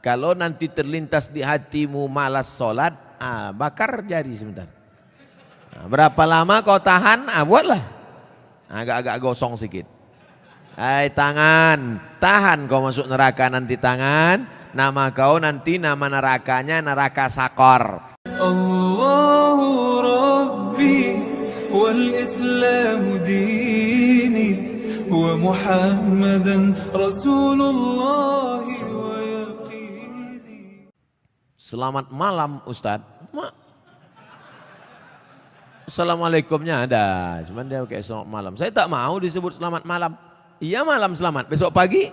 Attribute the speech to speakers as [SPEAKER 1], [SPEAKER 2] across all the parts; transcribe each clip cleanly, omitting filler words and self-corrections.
[SPEAKER 1] kalau nanti terlintas di hatimu malas sholat, bakar jari sebentar. Berapa lama kau tahan? Buatlah. Agak-agak gosong sedikit. Hai tangan, tahan kau masuk neraka nanti tangan. Nama kau nanti nama nerakanya neraka sakor.
[SPEAKER 2] Allahu Rabbi wal Islam dini wa Muhammadan Rasulullah wa yaqini.
[SPEAKER 1] Selamat malam Ustadz. Assalamualaikumnya ada, cuman dia kayak selamat malam. Saya tak mau disebut selamat malam. Iya malam selamat, besok pagi.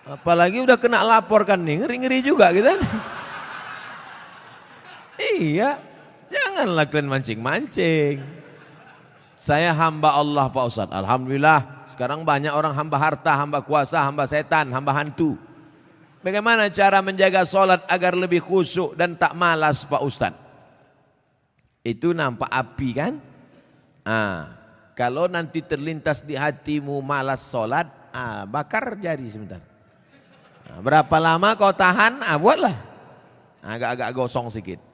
[SPEAKER 1] Apalagi udah kena laporkan nih, ngeri-ngeri juga gitu kan. Iya, janganlah kalian mancing-mancing. Saya hamba Allah Pak Ustadz, alhamdulillah. Sekarang banyak orang hamba harta, hamba kuasa, hamba setan, hamba hantu. Bagaimana cara menjaga sholat agar lebih khusyuk dan tak malas Pak Ustadz? Itu nampak api kan? Kalau nanti terlintas di hatimu malas sholat, bakar jari sebentar. Berapa lama kau tahan? Buatlah. Agak-agak gosong sedikit.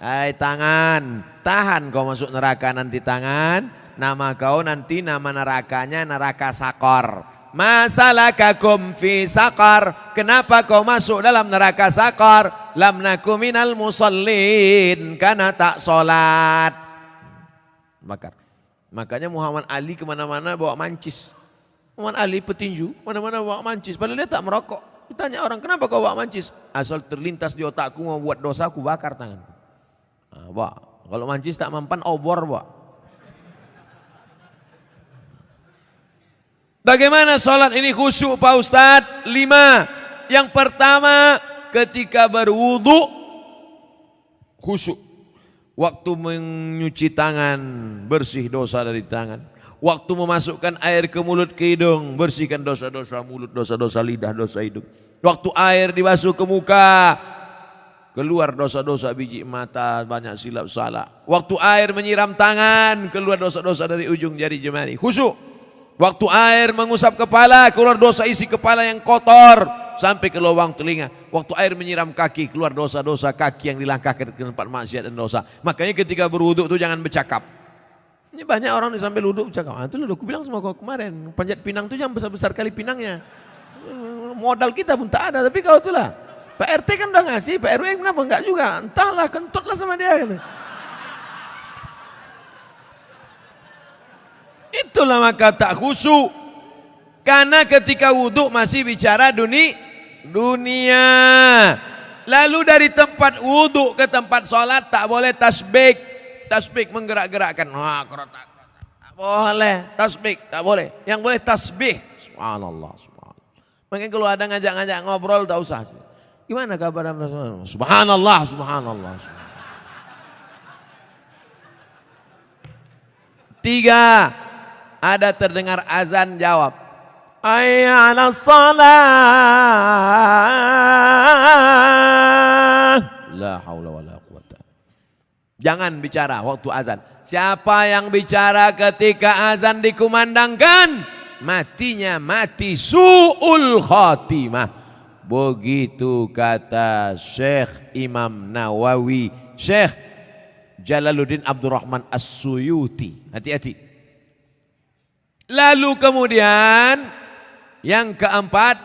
[SPEAKER 1] Hai tangan, tahan kau masuk neraka nanti tangan. Nama kau nanti nama nerakanya neraka sakor. Masalakakum fi sakar. Kenapa kau masuk dalam neraka sakar? Lam naku minal musallin, karena tak sholat. Bakar. Makanya Muhammad Ali kemana-mana bawa mancis. Muhammad Ali petinju, mana-mana bawa mancis. Padahal dia tak merokok. Ditanya orang, kenapa kau bawa mancis? Asal terlintas di otakku mau buat dosa, aku bakar tangan. Kalau mancis tak mempan, obor bawa. Bagaimana sholat ini khusyuk Pak Ustadz? 5. Yang pertama, ketika berwudu khusyuk. Waktu menyuci tangan, bersih dosa dari tangan. Waktu memasukkan air ke mulut ke hidung, bersihkan dosa-dosa mulut, dosa-dosa lidah, dosa hidung. Waktu air dibasuh ke muka, keluar dosa-dosa biji mata, banyak silap salah. Waktu air menyiram tangan, keluar dosa-dosa dari ujung jari jemari. Khusyuk. Waktu air mengusap kepala, keluar dosa isi kepala yang kotor sampai ke lubang telinga. Waktu air menyiram kaki, keluar dosa-dosa kaki yang dilangkahkan ke tempat maksiat dan dosa. Makanya ketika berwuduk itu jangan bercakap. Ini banyak orang di sambil wuduk bercakap. Itu loh, aku bilang sama kau kemarin, panjat pinang itu jangan besar-besar kali pinangnya. Modal kita pun tak ada, tapi kau itulah. Pak RT kan udah ngasih, Pak RW kenapa enggak juga? Entahlah, kentutlah sama dia. Itulah maka tak khusyuk. Karena ketika wudhu masih bicara dunia. Lalu dari tempat wudhu ke tempat sholat tak boleh tasbih. Tasbih menggerak-gerakkan. Tak boleh. Tasbih tak boleh. Yang boleh tasbih. Subhanallah. Makanya kalau ada ngajak-ngajak ngobrol tak usah. Gimana kabar? Subhanallah. Subhanallah. 3. Ada terdengar azan, jawab. Hayya 'alas shalah. La haula wala quwata. Jangan bicara waktu azan. Siapa yang bicara ketika azan dikumandangkan, matinya mati su'ul khatimah. Begitu kata Syekh Imam Nawawi, Syekh Jalaluddin Abdurrahman As-Suyuti. Hati-hati. Lalu kemudian yang keempat,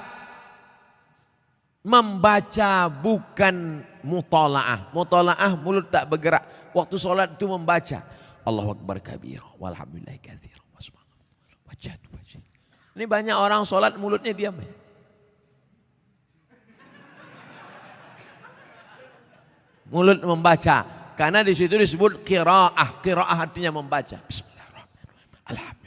[SPEAKER 1] membaca bukan mutola'ah. Mutola'ah mulut tak bergerak. Waktu sholat itu membaca. Allahu Akbar kabira, walhamdulillahi katsira, wajhatu wajhi. Ini banyak orang sholat mulutnya diam. Mulut membaca. Karena di situ disebut qiraah. Qiraah artinya membaca. Bismillahirrahmanirrahim. Alhamdulillah.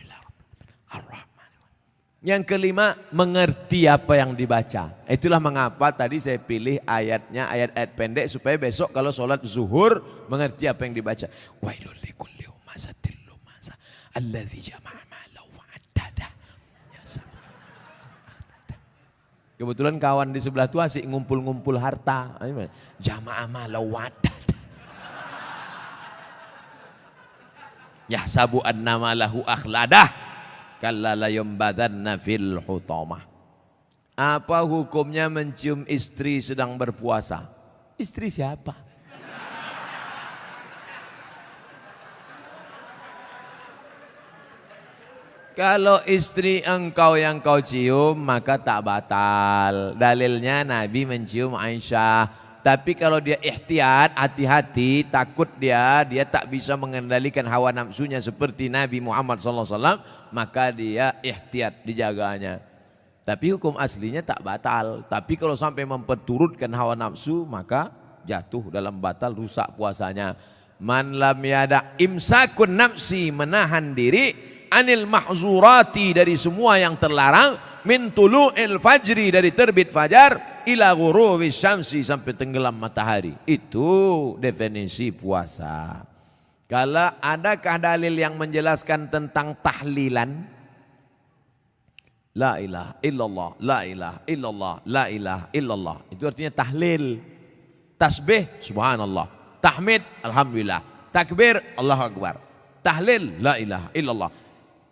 [SPEAKER 1] Yang kelima, mengerti apa yang dibaca. Itulah mengapa tadi saya pilih ayatnya, ayat-ayat pendek supaya besok kalau sholat zuhur mengerti apa yang dibaca. Wailul likulli humazatil lumazah alladzi jama'a malahu wa'addada. Kebetulan kawan di sebelah tu asik ngumpul-ngumpul harta. Jama'a malahu wa'addada. Yahsabu annama lahu akhladah. Kalla la yumbadanna fil hutamah. Apa hukumnya mencium istri sedang berpuasa? Istri siapa? Kalau istri engkau yang kau cium maka tak batal. Dalilnya Nabi mencium Aisyah. Tapi kalau dia ihtiyat, hati-hati, takut dia tak bisa mengendalikan hawa nafsunya seperti Nabi Muhammad SAW, maka dia ihtiyat, dijaganya. Tapi hukum aslinya tak batal. Tapi kalau sampai memperturutkan hawa nafsu maka jatuh dalam batal, rusak puasanya. Man lam yada imsakun nafsi, menahan diri, anil mahzurati, dari semua yang terlarang, min tulu'il fajri, dari terbit fajar, ila ghurubi syamsi, sampai tenggelam matahari. Itu definisi puasa. Kalau adakah dalil yang menjelaskan tentang tahlilan? La ilaha illallah, la ilaha illallah, la ilaha illallah. Itu artinya tahlil. Tasbih, subhanallah. Tahmid, alhamdulillah. Takbir, Allahu akbar. Tahlil, la ilaha illallah.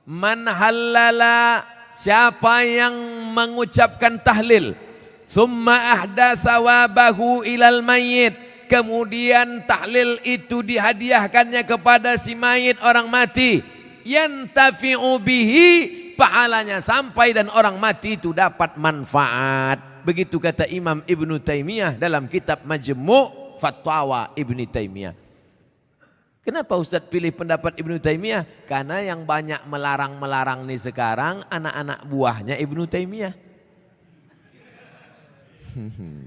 [SPEAKER 1] Man halala, siapa yang mengucapkan tahlil, summa ahda sawabahu ilal mayyit, kemudian tahlil itu dihadiahkannya kepada si mayit, orang mati, yantafi'u bihi, pahalanya sampai dan orang mati itu dapat manfaat. Begitu kata Imam Ibnu Taimiyah dalam kitab Majmu' Fatwa Ibnu Taimiyah. Kenapa Ustaz pilih pendapat Ibnu Taimiyah? Karena yang banyak melarang-melarang nih sekarang anak-anak buahnya Ibnu Taimiyah.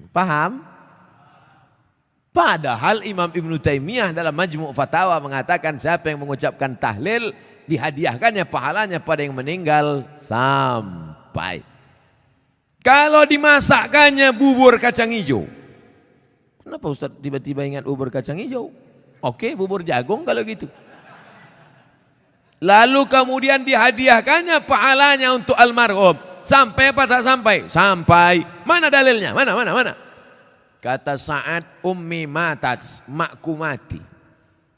[SPEAKER 1] Paham? Padahal Imam Ibnu Taimiyah dalam Majmu' Fatawa mengatakan siapa yang mengucapkan tahlil dihadiahkannya pahalanya pada yang meninggal sampai. Kalau dimasakkannya bubur kacang hijau. Kenapa Ustaz tiba-tiba ingat bubur kacang hijau? Oke, bubur jagung kalau gitu. Lalu kemudian dihadiahkannya pahalanya untuk almarhum. Sampai apa tak sampai? Sampai. Mana dalilnya? Mana? Kata Sa'ad, ummi matat, makku mati.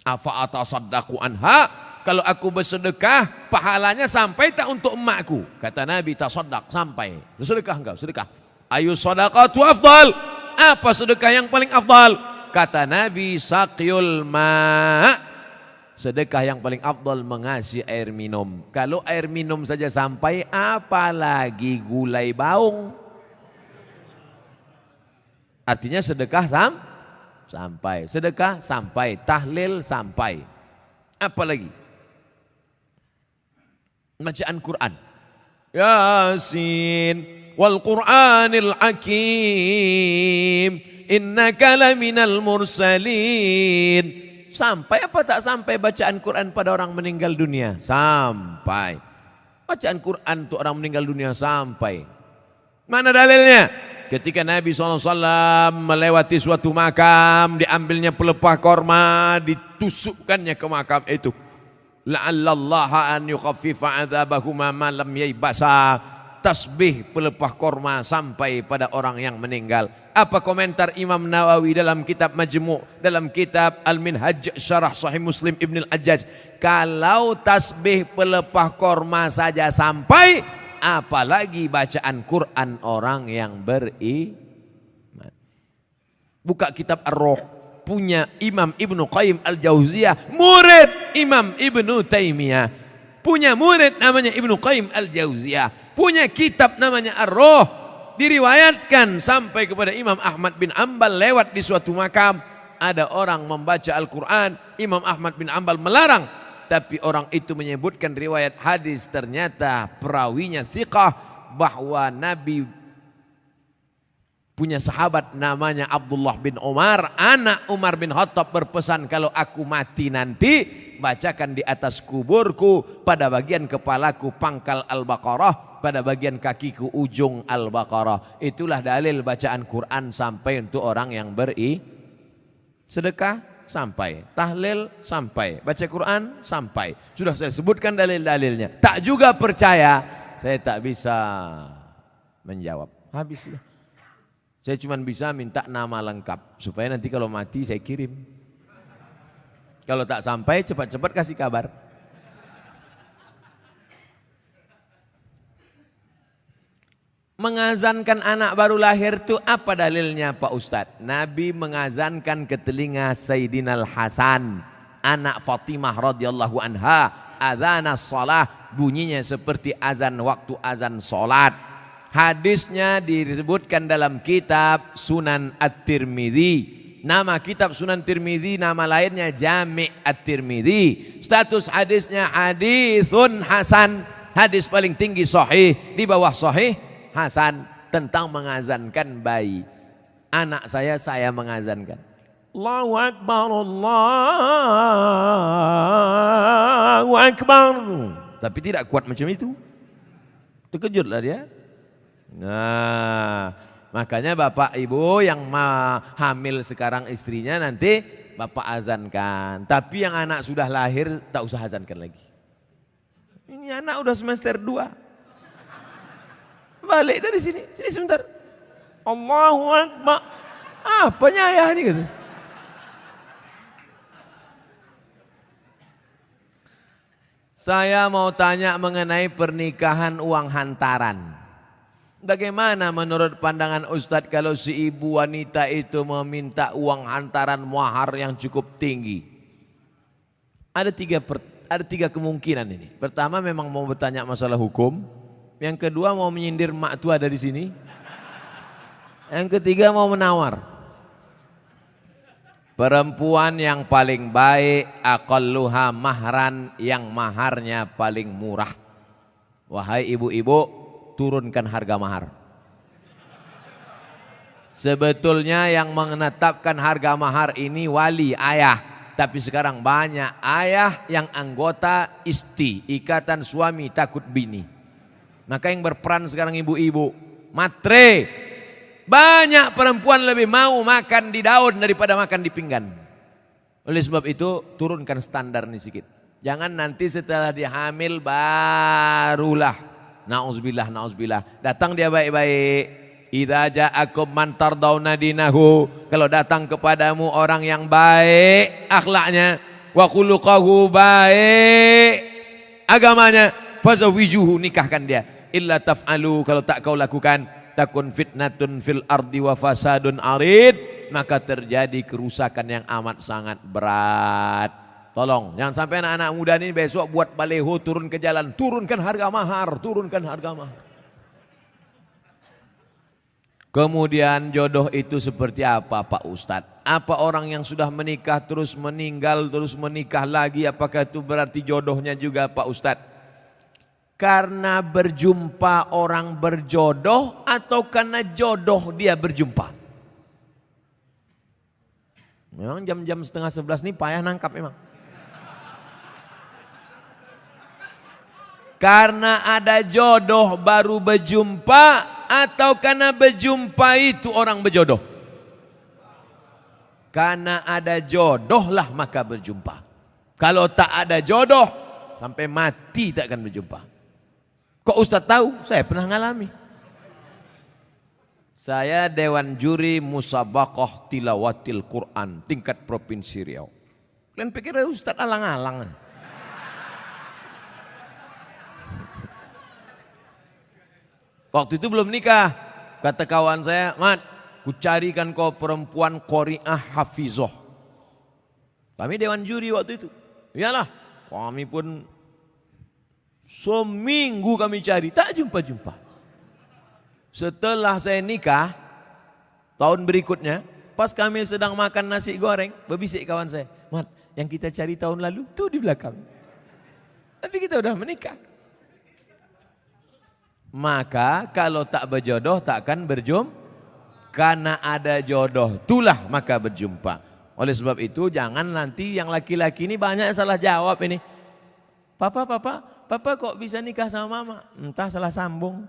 [SPEAKER 1] Afa atasaddaqu anha, kalau aku bersedekah pahalanya sampai tak untuk emakku? Kata Nabi, tasaddaq, sampai. Sedekah enggak? Sedekah. Ayu sadaqatu afdal. Apa sedekah yang paling afdal? Kata Nabi, saqyul ma', sedekah yang paling afdal mengasih air minum. Kalau air minum saja sampai, apalagi gulai baung. Artinya sedekah sampai, sedekah sampai, tahlil sampai. Apa lagi? Bacaan Quran. Yasin wal Qur'anil Hakim, innaka laminal mursalin. Sampai apa tak sampai bacaan Quran pada orang meninggal dunia? Sampai. Bacaan Quran untuk orang meninggal dunia sampai. Mana dalilnya? Ketika Nabi SAW melewati suatu makam, diambilnya pelepah korma, ditusukkannya ke makam itu. La'allallaha an yukhaffifa adzabahuma ma lam yaibasa. Tasbih pelepah korma sampai pada orang yang meninggal. Apa komentar Imam Nawawi dalam kitab Majmu', dalam kitab Al-Minhaj Syarah Sahih Muslim Ibn Al-Ajjaj? Kalau tasbih pelepah korma saja sampai, apalagi bacaan Quran orang yang beriman. Buka kitab Ar-Ruh, punya Imam Ibnu Qayyim Al-Jauziyah, murid Imam Ibnu Taimiyah. Punya murid namanya Ibnu Qayyim Al-Jauziyah. Punya kitab namanya Ar-Ruh. Diriwayatkan sampai kepada Imam Ahmad bin Ambal lewat di suatu makam. Ada orang membaca Al-Quran, Imam Ahmad bin Ambal melarang. Tapi orang itu menyebutkan riwayat hadis, ternyata perawinya thiqah, bahwa Nabi punya sahabat namanya Abdullah bin Umar, anak Umar bin Khattab, berpesan, kalau aku mati nanti bacakan di atas kuburku pada bagian kepalaku pangkal Al-Baqarah, pada bagian kakiku ujung Al-Baqarah. Itulah dalil bacaan Quran sampai untuk orang yang sedekah sampai, tahlil sampai, baca Quran sampai. Sudah saya sebutkan dalil-dalilnya. Tak juga percaya, saya tak bisa menjawab. Habis sudah. Saya cuma bisa minta nama lengkap supaya nanti kalau mati saya kirim. Kalau tak sampai cepat-cepat kasih kabar. Mengazankan anak baru lahir itu apa dalilnya Pak Ustadz? Nabi mengazankan ke telinga Sayyidina Al-Hasan, anak Fatimah radhiyallahu anha, adzanas shalah, bunyinya seperti azan waktu azan salat. Hadisnya disebutkan dalam kitab Sunan At-Tirmidzi. Nama kitab Sunan Tirmidzi, nama lainnya Jami' At-Tirmidzi. Status hadisnya hadisun hasan, hadis paling tinggi sahih, di bawah sahih hasan, tentang mengazankan bayi. Anak saya mengazankan. Allahu Akbar, Allahu Akbar. Tapi tidak kuat macam itu. Terkejutlah dia. Nah, makanya bapak ibu yang hamil sekarang istrinya nanti bapak azankan. Tapi yang anak sudah lahir tak usah azankan lagi. Ini anak udah semester 2. Balik dari sini sebentar. Allahu Akbar. Apanya ayah ini gitu. Saya mau tanya mengenai pernikahan uang hantaran. Bagaimana menurut pandangan Ustadz kalau si ibu wanita itu meminta uang hantaran mahar yang cukup tinggi? Ada tiga kemungkinan ini. Pertama memang mau bertanya masalah hukum. Yang kedua mau menyindir mak tua dari sini. Yang ketiga mau menawar. Perempuan yang paling baik aqalluha mahran, yang maharnya paling murah. Wahai ibu-ibu, turunkan harga mahar. Sebetulnya yang menetapkan harga mahar ini wali, ayah. Tapi sekarang banyak ayah yang anggota isti, ikatan suami takut bini. Maka yang berperan sekarang ibu-ibu, matre. Banyak perempuan lebih mau makan di daun daripada makan di pinggan. Oleh sebab itu turunkan standar ini sedikit. Jangan nanti setelah dia hamil barulah na'udzubillah. Datang dia baik-baik. Idza ja'akum man tardawna dinahu. Kalau datang kepadamu orang yang baik akhlaknya, wa khuluquhu, baik agamanya, fazawijuhu, nikahkan dia. Illa taf'alu, kalau tak kau lakukan, takun fitnatun fil ardi wa fasadun arid, maka terjadi kerusakan yang amat sangat berat. Tolong jangan sampai anak-anak muda ini besok buat baleho turun ke jalan, turunkan harga mahar, turunkan harga mahar. Kemudian jodoh itu seperti apa Pak Ustadz? Apa orang yang sudah menikah terus meninggal, terus menikah lagi, apakah itu berarti jodohnya juga Pak Ustadz? Karena berjumpa orang berjodoh atau karena jodoh dia berjumpa? Memang jam-jam 10:30 ini payah nangkap memang. Karena ada jodoh baru berjumpa atau karena berjumpa itu orang berjodoh? Karena ada jodoh lah maka berjumpa. Kalau tak ada jodoh sampai mati tak akan berjumpa. Kok Ustaz tahu? Saya pernah ngalami. Saya Dewan Juri Musabaqah Tilawatil Quran tingkat Provinsi Riau. Kalian pikir Ustaz alang-alang? Waktu itu belum nikah. Kata kawan saya, Mat, ku carikan kau perempuan qori'ah hafizoh. Kami Dewan Juri waktu itu. Iyalah, kami pun seminggu kami cari, tak jumpa-jumpa. Setelah saya nikah, tahun berikutnya, pas kami sedang makan nasi goreng, berbisik kawan saya, Mat, yang kita cari tahun lalu, tuh di belakang. Tapi kita udah menikah. Maka kalau tak berjodoh, tak akan berjumpa. Karena ada jodoh, itulah maka berjumpa. Oleh sebab itu, jangan nanti yang laki-laki ini banyak salah jawab ini. Papa kok bisa nikah sama mama? Entah salah sambung.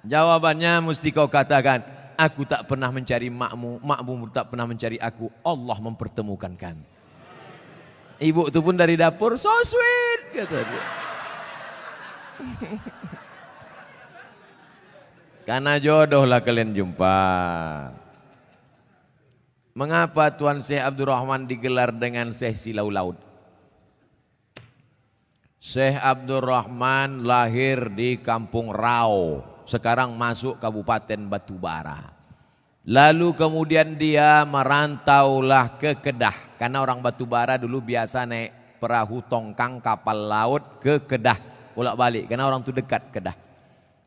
[SPEAKER 1] Jawabannya mesti kau katakan, aku tak pernah mencari makmu, makmu tak pernah mencari aku, Allah mempertemukan kami. Ibu itu pun dari dapur, so sweet, kata dia. Karena jodoh lah kalian jumpa. Mengapa Tuan Syekh Abdul Rahman digelar dengan Syekh Silau Laut? Syekh Abdurrahman lahir di Kampung Rau, sekarang masuk Kabupaten Batubara. Lalu kemudian dia merantaulah ke Kedah, karena orang Batubara dulu biasa naik perahu tongkang kapal laut ke Kedah, bolak-balik, karena orang itu dekat Kedah.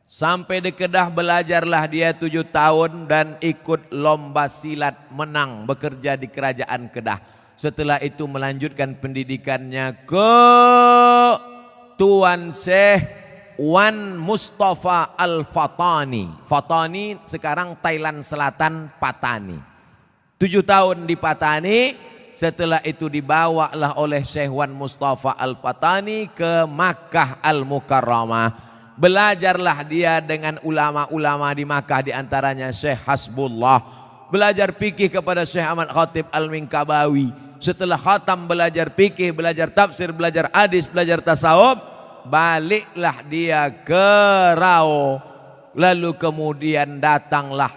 [SPEAKER 1] Sampai di Kedah belajarlah dia 7 tahun dan ikut lomba silat, menang, bekerja di kerajaan Kedah. Setelah itu melanjutkan pendidikannya ke Tuan Syekh Wan Mustafa Al-Fatani. Fatani sekarang Thailand Selatan, Patani. 7 tahun di Patani, setelah itu dibawalah oleh Syekh Wan Mustafa Al-Fatani ke Makkah Al-Mukarramah. Belajarlah dia dengan ulama-ulama di Makkah, diantaranya Syekh Hasbullah. Belajar fikih kepada Syekh Ahmad Khatib Al-Minkabawi. Setelah khatam belajar fikih, belajar tafsir, belajar hadis, belajar tasawuf, baliklah dia ke Rau. Lalu kemudian datanglah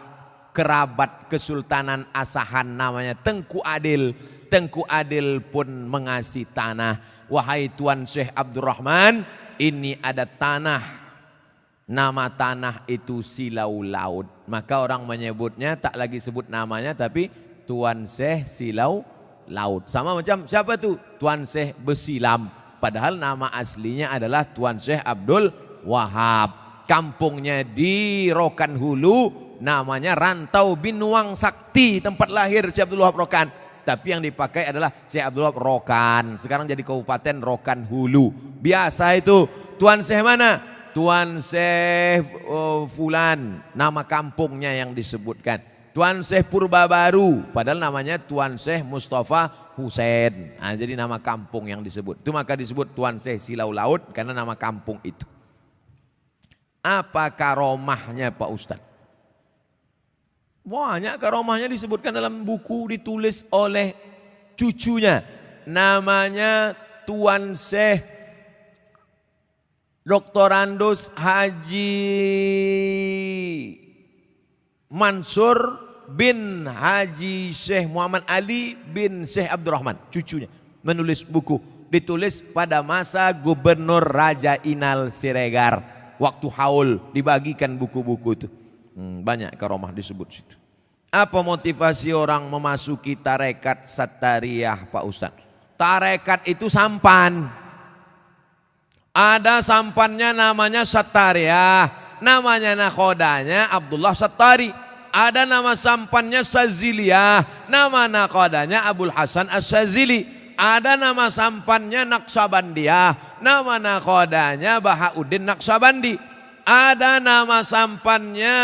[SPEAKER 1] kerabat Kesultanan Asahan namanya Tengku Adil. Tengku Adil pun mengasih tanah. Wahai Tuan Syekh Abdurrahman, ini ada tanah. Nama tanah itu Silau Laut. Maka orang menyebutnya tak lagi sebut namanya, tapi Tuan Syekh Silau Laut. Sama macam siapa tuh? Tuan Syekh Besilam. Padahal nama aslinya adalah Tuan Syekh Abdul Wahab. Kampungnya di Rokan Hulu, namanya Rantau Binuang Sakti, tempat lahir Syekh Abdul Wahab Rokan. Tapi yang dipakai adalah Syekh Abdul Wahab Rokan. Sekarang jadi Kabupaten Rokan Hulu. Biasa itu. Tuan Syekh mana? Tuan Syekh Fulan. Nama kampungnya yang disebutkan. Tuan Syekh Purbabaru, padahal namanya Tuan Syekh Mustafa Husain. Nah, jadi nama kampung yang disebut. Itu maka disebut Tuan Syekh Silau Laut karena nama kampung itu. Apa karomahnya Pak Ustadz? Banyak karomahnya disebutkan dalam buku ditulis oleh cucunya. Namanya Tuan Syekh Doktorandus Haji Mansur bin Haji Syekh Muhammad Ali bin Syekh Abdurrahman, cucunya, menulis buku. Ditulis pada masa Gubernur Raja Inal Siregar. Waktu haul dibagikan buku-buku itu. Banyak karomah disebut situ. Apa motivasi orang memasuki tarekat Sattariyah Pak Ustadz? Tarekat itu sampan. Ada sampannya namanya Sattariyah. Namanya nakhodanya Abdullah Sattari. Ada nama sampannya Saziliyah, nama nakodanya Abul Hasan As-Sazili. Ada nama sampannya Naqsabandiyah, nama nakodanya Bahauddin Naqsabandi. Ada nama sampannya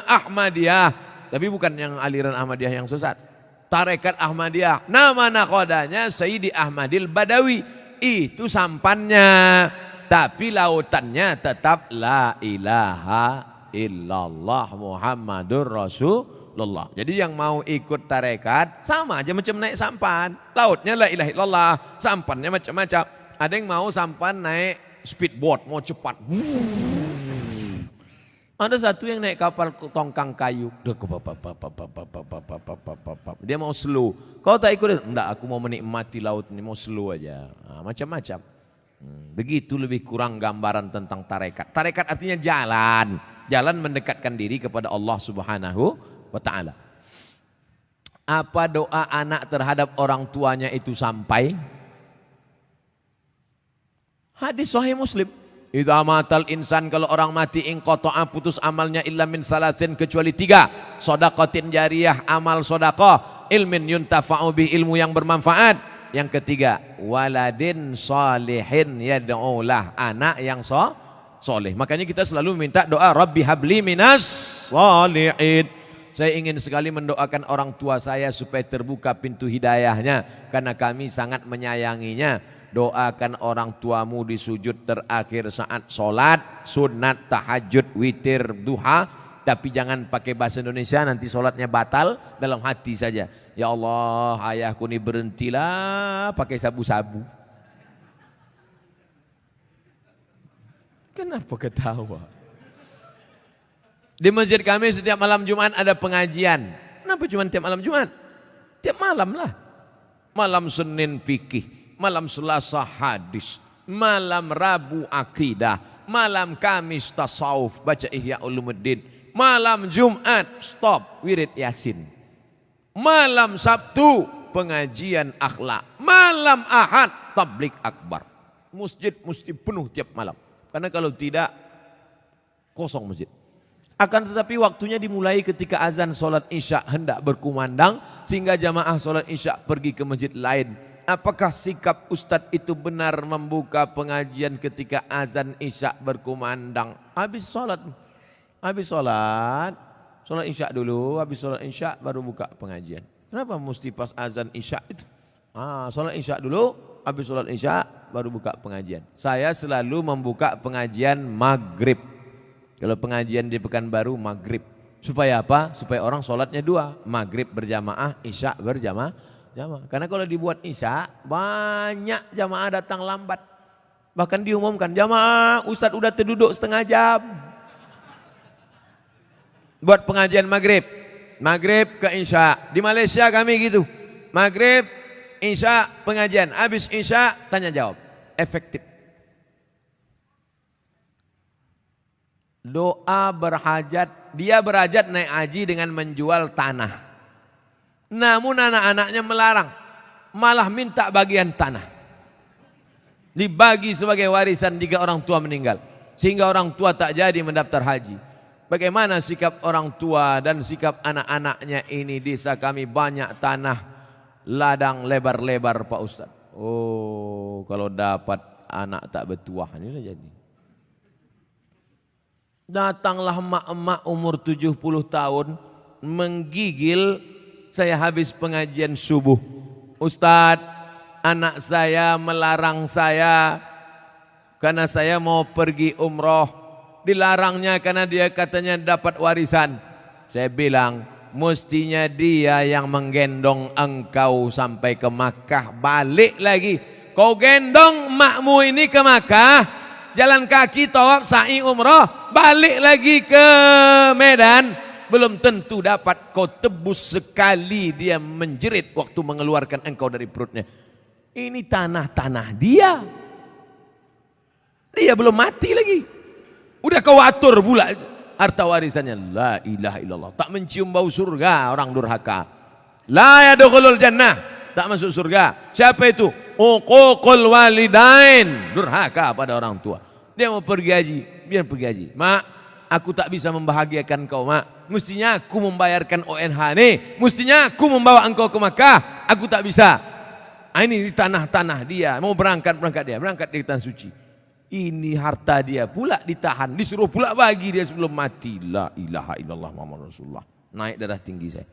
[SPEAKER 1] Ahmadiyah, tapi bukan yang aliran Ahmadiyah yang sesat. Tarekat Ahmadiyah, nama nakodanya Sayyidi Ahmadil Badawi. Itu sampannya, tapi lautannya tetap la ilaha illallah Muhammadur Rasulullah. Jadi yang mau ikut tarekat sama aja macam naik sampan. Lautnya la ilaha illallah, sampannya macam-macam. Ada yang mau sampan naik speedboat, mau cepat. Ada satu yang naik kapal tongkang kayu. Dia mau slow. Kau tak ikut? Enggak, aku mau menikmati laut ini, mau slow aja. Nah, macam-macam. Begitu lebih kurang gambaran tentang tarekat. Tarekat artinya jalan. Jalan mendekatkan diri kepada Allah Subhanahu wa ta'ala. Apa doa anak terhadap orang tuanya itu sampai? Hadis Sahih Muslim. Idza matal insan, kalau orang mati inqata'a, putus amalnya illa min salasin, kecuali 3. Shadaqatin jariyah, amal sedekah, ilmin yuntafa'u bih, ilmu yang bermanfaat. Yang ketiga, waladin salihin yad'ulah, anak yang soleh. Makanya kita selalu minta doa Rabbi habli minas solihin. Saya ingin sekali mendoakan orang tua saya supaya terbuka pintu hidayahnya, karena kami sangat menyayanginya. Doakan orang tuamu di sujud terakhir saat sholat, sunat, tahajud, witir, duha. Tapi jangan pakai bahasa Indonesia, nanti sholatnya batal. Dalam hati saja, ya Allah, ayahku ini berhentilah pakai sabu-sabu. Kenapa ketawa? Di masjid kami setiap malam Jumat ada pengajian. Kenapa cuma tiap malam Jumat? Tiap malam lah. Malam Senin fikih, malam Selasa hadis, malam Rabu akidah, malam Kamis tasawuf, baca Ihya Ulumuddin, malam Jumat stop wirid Yasin, malam Sabtu pengajian akhlak, malam Ahad tablik akbar. Masjid mesti penuh tiap malam, karena kalau tidak kosong masjid. Akan tetapi waktunya dimulai ketika azan sholat isya hendak berkumandang, sehingga jamaah sholat isya pergi ke masjid lain. Apakah sikap Ustadz itu benar membuka pengajian ketika azan isya berkumandang? Habis sholat isya dulu, habis sholat isya baru buka pengajian. Kenapa mesti pas azan isya itu? Sholat isya dulu, habis sholat isya baru buka pengajian. Saya selalu membuka pengajian maghrib. Kalau pengajian di Pekanbaru maghrib. Supaya apa? Supaya orang sholatnya dua. Maghrib berjamaah, isya berjamaah. Karena kalau dibuat isya, banyak jamaah datang lambat. Bahkan diumumkan, jamaah Ustadz udah terduduk setengah jam. Buat pengajian maghrib. Maghrib ke isya. Di Malaysia kami gitu. Maghrib, isya, pengajian. Habis isya, tanya jawab. Efektif. Doa berhajat, dia berhajat naik haji dengan menjual tanah. Namun anak-anaknya melarang, malah minta bagian tanah. Dibagi sebagai warisan jika orang tua meninggal. Sehingga orang tua tak jadi mendaftar haji. Bagaimana sikap orang tua dan sikap anak-anaknya ini? Desa kami banyak tanah, ladang lebar-lebar Pak Ustadz. Oh, kalau dapat anak tak bertuah, ini udah jadi. Datanglah emak-emak umur 70 tahun menggigil saya habis pengajian subuh. Ustadz, anak saya melarang saya karena saya mau pergi umroh. Dilarangnya karena dia katanya dapat warisan. Saya bilang, mestinya dia yang menggendong engkau sampai ke Makkah, balik lagi. Kau gendong emakmu ini ke Makkah, jalan kaki, tawaf, sa'i, umrah, balik lagi ke Medan, belum tentu dapat. Kau tebus sekali dia menjerit waktu mengeluarkan engkau dari perutnya. Ini tanah-tanah dia. Dia belum mati lagi. Udah kau atur pula harta warisannya. La ilaha illallah. Tak mencium bau surga orang durhaka. La yadkhulul jannah. Tak masuk surga. Siapa itu? Uququl walidain. Durhaka pada orang tua. Dia mau pergi haji, biar pergi haji. Mak, aku tak bisa membahagiakan kau, mak. Mestinya aku membayarkan ONH nih. Mestinya aku membawa engkau ke Makkah. Aku tak bisa. Ini di tanah-tanah dia. Mau berangkat dia. Berangkat di tanah suci. Ini harta dia pula ditahan. Disuruh pula bagi dia sebelum mati. La ilaha illallah Muhammad Rasulullah. Naik darah tinggi saya.